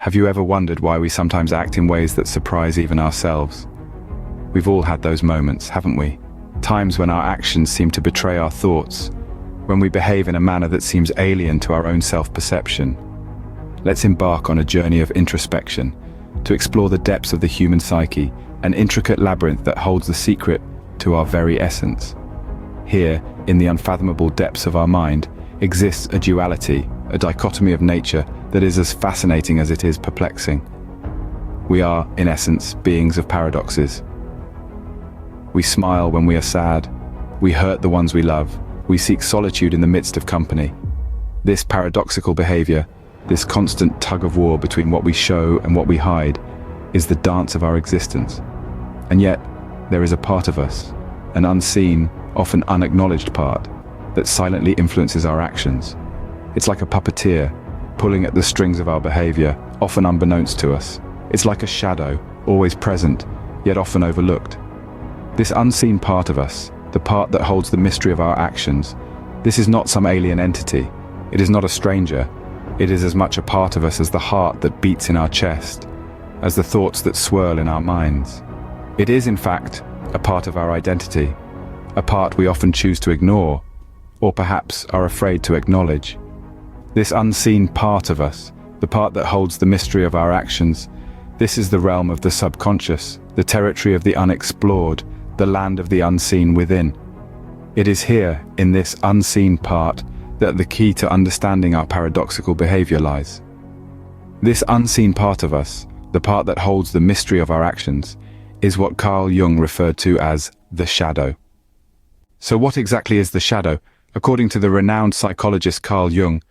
Have you ever wondered why we sometimes act in ways that surprise even ourselves? We've all had those moments, haven't we? Times when our actions seem to betray our thoughts, when we behave in a manner that seems alien to our own self-perception. Let's embark on a journey of introspection to explore the depths of the human psyche, an intricate labyrinth that holds the secret to our very essence. Here, in the unfathomable depths of our mind, exists a duality, a dichotomy of nature that is as fascinating as it is perplexing. We are, in essence, beings of paradoxes. We smile when we are sad. We hurt the ones we love. We seek solitude in the midst of company. This paradoxical behavior, this constant tug-of-war between what we show and what we hide, is the dance of our existence. And yet, there is a part of us, an unseen, often unacknowledged part, that silently influences our actions. It's like a puppeteer, pulling at the strings of our behavior, often unbeknownst to us. It's like a shadow, always present, yet often overlooked. This unseen part of us, the part that holds the mystery of our actions, this is not some alien entity. It is not a stranger. It is as much a part of us as the heart that beats in our chest, as the thoughts that swirl in our minds. It is, in fact, a part of our identity, a part we often choose to ignore, or perhaps are afraid to acknowledge. This unseen part of us, the part that holds the mystery of our actions, this is the realm of the subconscious, the territory of the unexplored, the land of the unseen within. It is here, in this unseen part, that the key to understanding our paradoxical behavior lies. This unseen part of us, the part that holds the mystery of our actions, is what Carl Jung referred to as the shadow. So what exactly is the shadow? According to the renowned psychologist Carl Jung,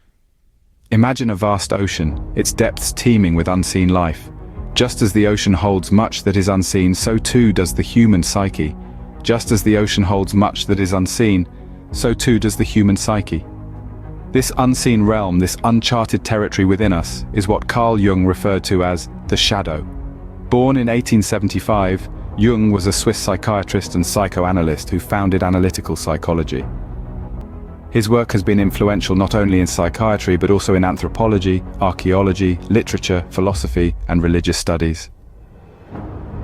imagine a vast ocean, its depths teeming with unseen life. Just as the ocean holds much that is unseen, so too does the human psyche. Just as the ocean holds much that is unseen, so too does the human psyche. This unseen realm, this uncharted territory within us, is what Carl Jung referred to as the shadow. Born in 1875, Jung was a Swiss psychiatrist and psychoanalyst who founded analytical psychology. His work has been influential not only in psychiatry but also in anthropology, archaeology, literature, philosophy, and religious studies.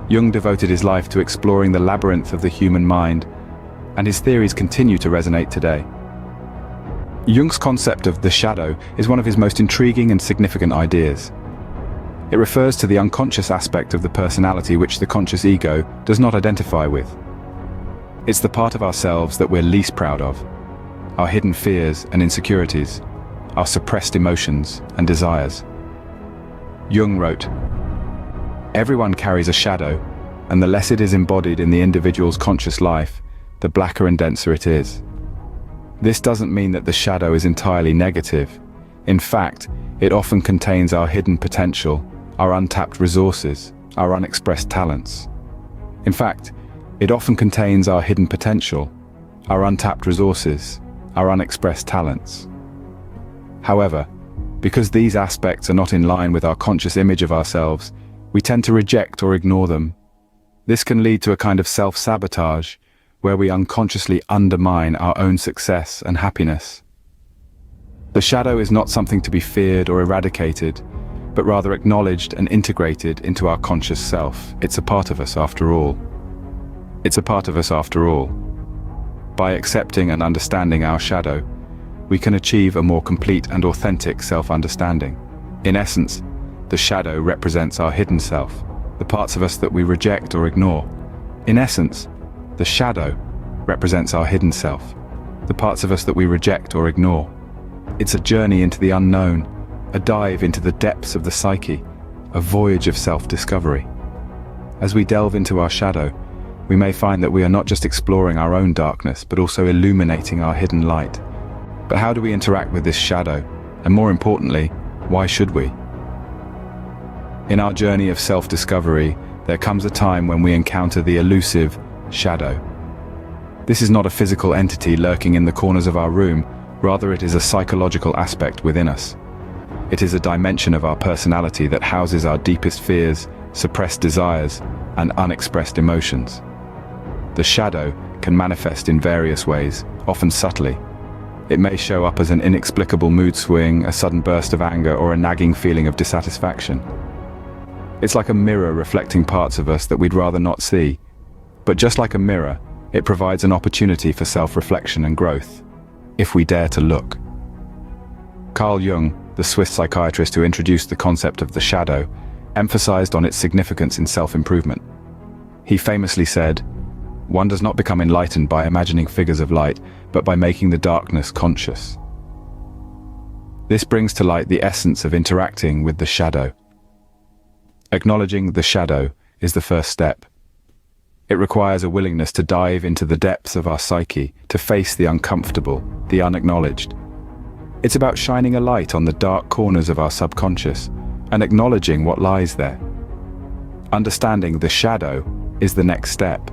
Jung devoted his life to exploring the labyrinth of the human mind, and his theories continue to resonate today. Jung's concept of the shadow is one of his most intriguing and significant ideas. It refers to the unconscious aspect of the personality which the conscious ego does not identify with. It's the part of ourselves that we're least proud of, our hidden fears and insecurities, our suppressed emotions and desires. Jung wrote, "Everyone carries a shadow, and the less it is embodied in the individual's conscious life, the blacker and denser it is." This doesn't mean that the shadow is entirely negative. In fact, it often contains our hidden potential, our untapped resources, our unexpressed talents. In fact, it often contains our hidden potential, our untapped resources, our unexpressed talents. However, because these aspects are not in line with our conscious image of ourselves, we tend to reject or ignore them. This can lead to a kind of self-sabotage, where we unconsciously undermine our own success and happiness. The shadow is not something to be feared or eradicated, but rather acknowledged and integrated into our conscious self. It's a part of us after all. It's a part of us after all. By accepting and understanding our shadow, we can achieve a more complete and authentic self-understanding. In essence, the shadow represents our hidden self, the parts of us that we reject or ignore. In essence, the shadow represents our hidden self, the parts of us that we reject or ignore. It's a journey into the unknown, a dive into the depths of the psyche, a voyage of self-discovery. As we delve into our shadow, we may find that we are not just exploring our own darkness, but also illuminating our hidden light. But how do we interact with this shadow? And more importantly, why should we? In our journey of self-discovery, there comes a time when we encounter the elusive shadow. This is not a physical entity lurking in the corners of our room, rather it is a psychological aspect within us. It is a dimension of our personality that houses our deepest fears, suppressed desires, and unexpressed emotions. The shadow can manifest in various ways, often subtly. It may show up as an inexplicable mood swing, a sudden burst of anger, or a nagging feeling of dissatisfaction. It's like a mirror reflecting parts of us that we'd rather not see. But just like a mirror, it provides an opportunity for self-reflection and growth, if we dare to look. Carl Jung, the Swiss psychiatrist who introduced the concept of the shadow, emphasized on its significance in self-improvement. He famously said, "One does not become enlightened by imagining figures of light, but by making the darkness conscious." This brings to light the essence of interacting with the shadow. Acknowledging the shadow is the first step. It requires a willingness to dive into the depths of our psyche, to face the uncomfortable, the unacknowledged. It's about shining a light on the dark corners of our subconscious and acknowledging what lies there. Understanding the shadow is the next step.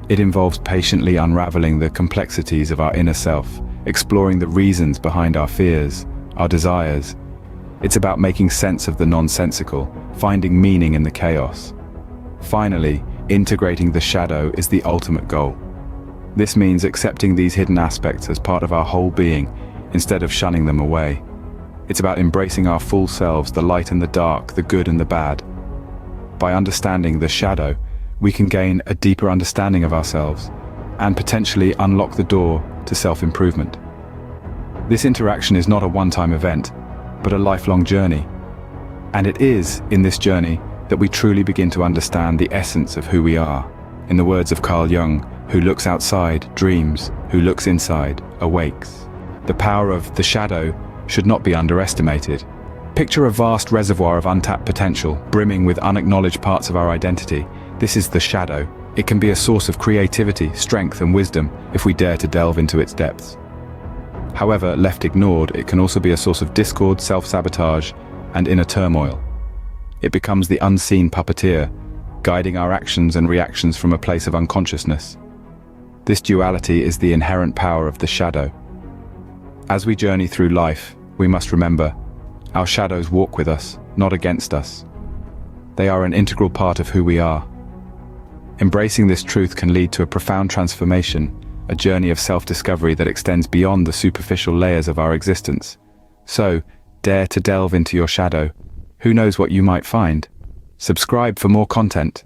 It involves patiently unraveling the complexities of our inner self, exploring the reasons behind our fears, our desires. It's about making sense of the nonsensical, finding meaning in the chaos. Finally, integrating the shadow is the ultimate goal. This means accepting these hidden aspects as part of our whole being, instead of shunning them away. It's about embracing our full selves, the light and the dark, the good and the bad. By understanding the shadow, we can gain a deeper understanding of ourselves and potentially unlock the door to self-improvement. This interaction is not a one-time event, but a lifelong journey. And it is in this journey that we truly begin to understand the essence of who we are. In the words of Carl Jung, "Who looks outside dreams, who looks inside awakes." The power of the shadow should not be underestimated. Picture a vast reservoir of untapped potential, brimming with unacknowledged parts of our identity. This is the shadow. It can be a source of creativity, strength, and wisdom if we dare to delve into its depths. However, left ignored, it can also be a source of discord, self-sabotage, and inner turmoil. It becomes the unseen puppeteer, guiding our actions and reactions from a place of unconsciousness. This duality is the inherent power of the shadow. As we journey through life, we must remember, our shadows walk with us, not against us. They are an integral part of who we are. Embracing this truth can lead to a profound transformation, a journey of self-discovery that extends beyond the superficial layers of our existence. So, dare to delve into your shadow. Who knows what you might find? Subscribe for more content.